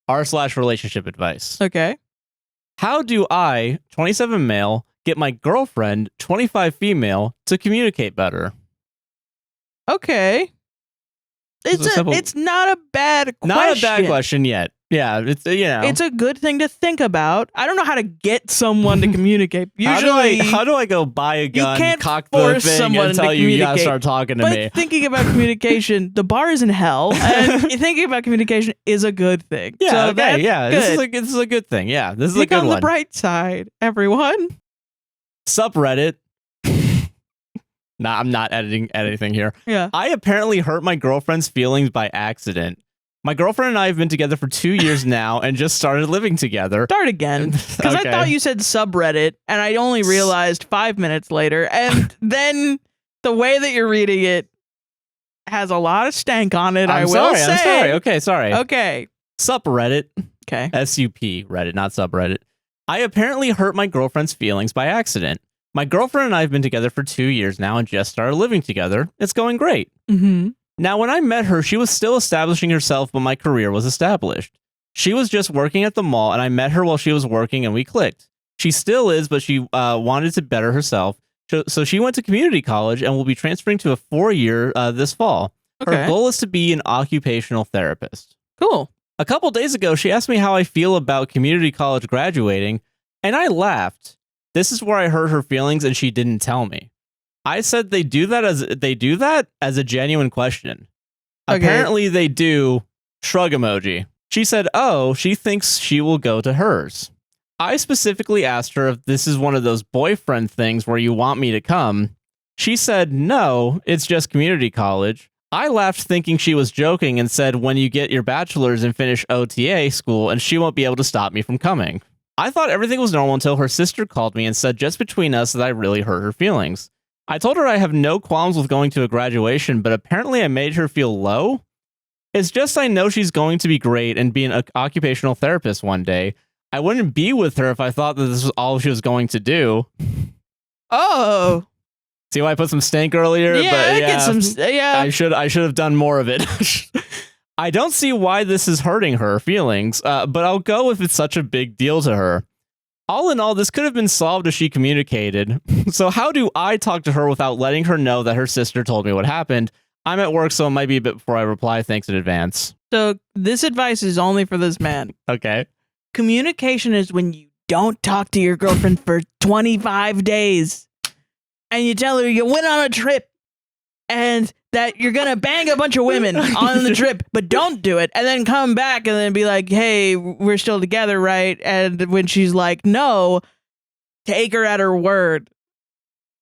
r/relationship advice. Okay. How do I, 27 male, get my girlfriend, 25 female, to communicate better? Okay. It's not a bad question. Not a bad question yet. Yeah, it's it's a good thing to think about. I don't know how to get someone to communicate. Usually, how do I go buy a gun, you can't cock force the thing, someone and tell to you gotta communicate. start talking to but me? Thinking about communication, the bar is in hell, and thinking about communication is a good thing. Yeah, so okay, yeah, good. this is a good thing. Yeah, this is Pick a good on one. the bright side, everyone. Subreddit. Nah, I'm not editing anything here. Yeah. I apparently hurt my girlfriend's feelings by accident. My girlfriend and I have been together for 2 years now and just started living together. Start again. Because Okay. I thought you said subreddit, and I only realized 5 minutes later, and then the way that you're reading it has a lot of stank on it, I will say. I'm sorry. Okay, sorry. Okay. Subreddit. Okay. S-U-P, Reddit, not subreddit. I apparently hurt my girlfriend's feelings by accident. My girlfriend and I have been together for 2 years now and just started living together. It's going great. Mm-hmm. Now, when I met her, she was still establishing herself, but my career was established. She was just working at the mall, and I met her while she was working, and we clicked. She still is, but she wanted to better herself. So she went to community college and will be transferring to a 4-year this fall. Okay. Her goal is to be an occupational therapist. Cool. A couple days ago, she asked me how I feel about community college graduating, and I laughed. This is where I hurt her feelings, and she didn't tell me. I said they do that as a genuine question. Okay. Apparently they do. Shrug emoji. She said, oh, she thinks she will go to hers. I specifically asked her if this is one of those boyfriend things where you want me to come. She said, no, it's just community college. I laughed thinking she was joking and said, when you get your bachelor's and finish OTA school, and she won't be able to stop me from coming. I thought everything was normal until her sister called me and said just between us that I really hurt her feelings. I told her I have no qualms with going to a graduation, but apparently I made her feel low. It's just I know she's going to be great and be an occupational therapist one day. I wouldn't be with her if I thought that this was all she was going to do. Oh. See why I put some stank earlier? Yeah, but get some. Yeah. I should have done more of it. I don't see why this is hurting her feelings, but I'll go if it's such a big deal to her. All in all, this could have been solved if she communicated. So how do I talk to her without letting her know that her sister told me what happened? I'm at work, so it might be a bit before I reply. Thanks in advance. So this advice is only for this man. Okay. Communication is when you don't talk to your girlfriend for 25 days and you tell her you went on a trip and that you're going to bang a bunch of women on the trip, but don't do it. And then come back and then be like, hey, we're still together, right? And when she's like, no, take her at her word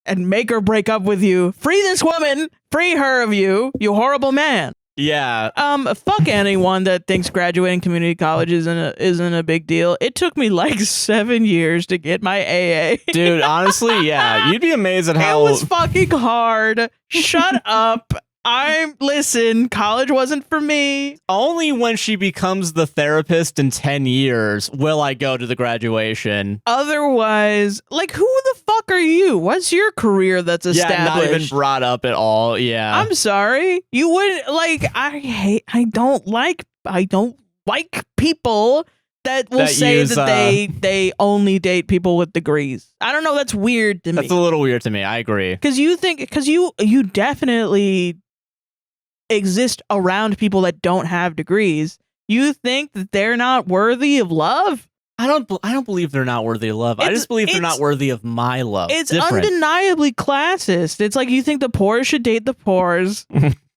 and make her break up with you. Free this woman. Free her of you, you horrible man. Yeah. Fuck anyone that thinks graduating community college isn't a big deal. It took me like 7 years to get my AA. Dude, honestly, yeah. You'd be amazed at how... It was fucking hard. Shut up. Listen, college wasn't for me. Only when she becomes the therapist in 10 years will I go to the graduation. Otherwise, like, who the fuck are you? What's your career that's established? Yeah, not even brought up at all. Yeah. I'm sorry. You wouldn't, like, I don't like people that will say that they only date people with degrees. I don't know. That's weird to me. That's a little weird to me. I agree. Because you definitely exist around people that don't have degrees. You think that they're not worthy of love? I don't believe they're not worthy of love. I just believe they're not worthy of my love. It's undeniably classist. It's like you think the poor should date the poors.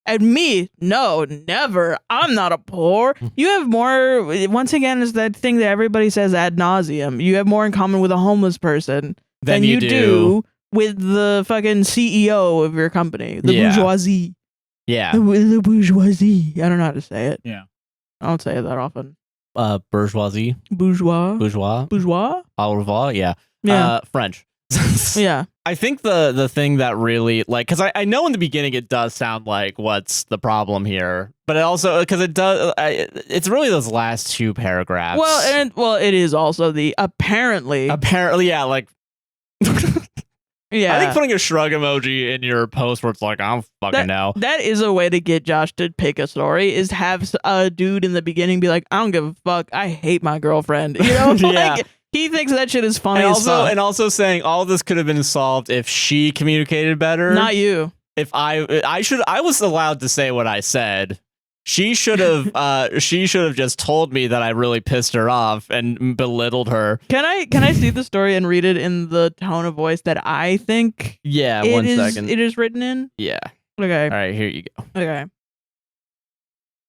And me, no, never. I'm not a poor. You have more, once again, is that thing that everybody says ad nauseum. You have more in common with a homeless person than you do with the fucking CEO of your company, the bourgeoisie. Yeah. The bourgeoisie. I don't know how to say it. Yeah. I don't say it that often. Bourgeoisie. Bourgeois. Au revoir. Yeah. Yeah. French. Yeah. I think the thing that really, like, because I know in the beginning it does sound like what's the problem here, but it also, because it does, it's really those last two paragraphs. Well, it is also the apparently, yeah, like Yeah. I think putting a shrug emoji in your post where it's like, I don't fucking know. That is a way to get Josh to pick a story, is have a dude in the beginning be like, I don't give a fuck. I hate my girlfriend. You know? Yeah. Like, he thinks that shit is funny And as fuck. also saying all of this could have been solved if she communicated better. Not you. If I was allowed to say what I said. She should have just told me that I really pissed her off and belittled her. Can I see the story and read it in the tone of voice that I think Yeah, it 1 is- second. it is written in? Yeah. Okay. All right, here you go. Okay.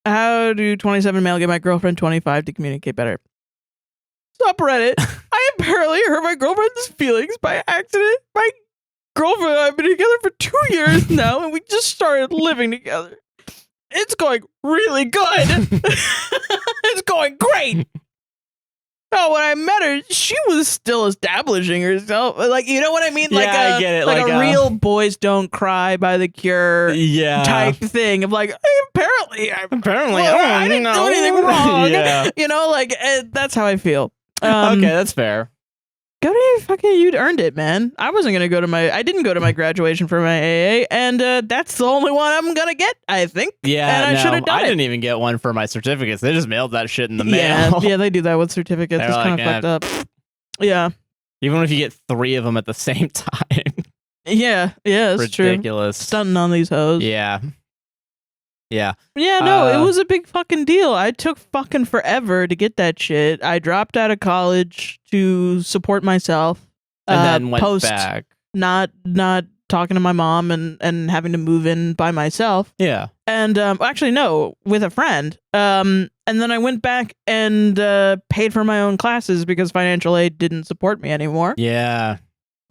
How do 27 male get my girlfriend 25 to communicate better? Subreddit. I apparently hurt my girlfriend's feelings by accident. My girlfriend and I have been together for 2 years now, and we just started living together. It's going really good. It's going great. Oh, when I met her, she was still establishing herself. Like, you know what I mean? Like Yeah, I get it. Like a real Boys Don't Cry by The Cure Yeah. type thing of like, apparently, I didn't do anything wrong. Yeah. You know, like, that's how I feel. Okay, that's fair. Go to your fucking, you'd earned it, man. I didn't go to my graduation for my AA, and that's the only one I'm gonna get, I think. Yeah, and I should have done I it. didn't even get one for my certificates. They just mailed that shit in the mail. Yeah, they do that with certificates. They're It's kind like, of fucked up. Yeah. Even if you get 3 of them at the same time. Yeah, that's true. Ridiculous. Stunting on these hoes. Yeah. Yeah. Yeah, no, it was a big fucking deal. I took fucking forever to get that shit. I dropped out of college to support myself. And then went post back. not talking to my mom and having to move in by myself. Yeah. And actually, no, with a friend. And then I went back and paid for my own classes because financial aid didn't support me anymore. Yeah.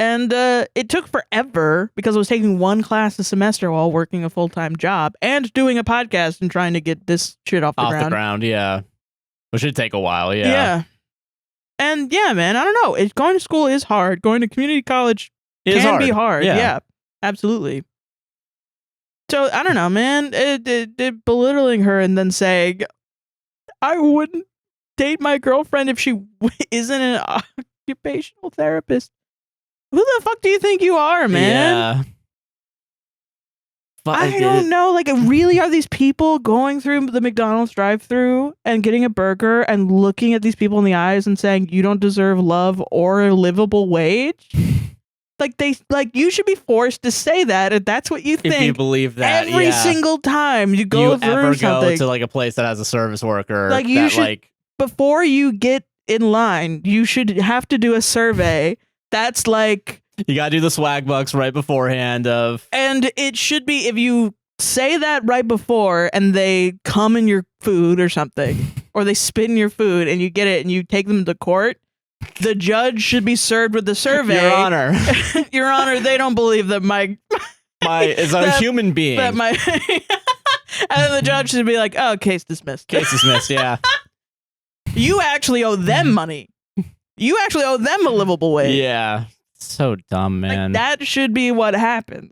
And it took forever because I was taking 1 class a semester while working a full-time job and doing a podcast and trying to get this shit off the ground. Yeah. Which should take a while, yeah. Yeah. And yeah, man, I don't know. Going to school is hard. Going to community college can be hard. Yeah, absolutely. So I don't know, man. It belittling her and then saying, I wouldn't date my girlfriend if she isn't an occupational therapist. Who the fuck do you think you are, man? Yeah. I don't know. Like, really, are these people going through the McDonald's drive-thru and getting a burger and looking at these people in the eyes and saying, you don't deserve love or a livable wage? Like you should be forced to say that if that's what you think. If you believe that, every single time you go through ever something. go to like a place that has a service worker, Like, you should, before you get in line, you should have to do a survey. That's like, you gotta do the swag bucks right beforehand and it should be, if you say that right before and they come in your food or something, or they spit in your food and you get it and you take them to court, the judge should be served with the survey. Your Honor. Your Honor, they don't believe that is a human being. That and then the judge should be like, oh, case dismissed. Case dismissed, yeah. You actually owe them money. You actually owe them a livable wage. Yeah. So dumb, man. Like, that should be what happens.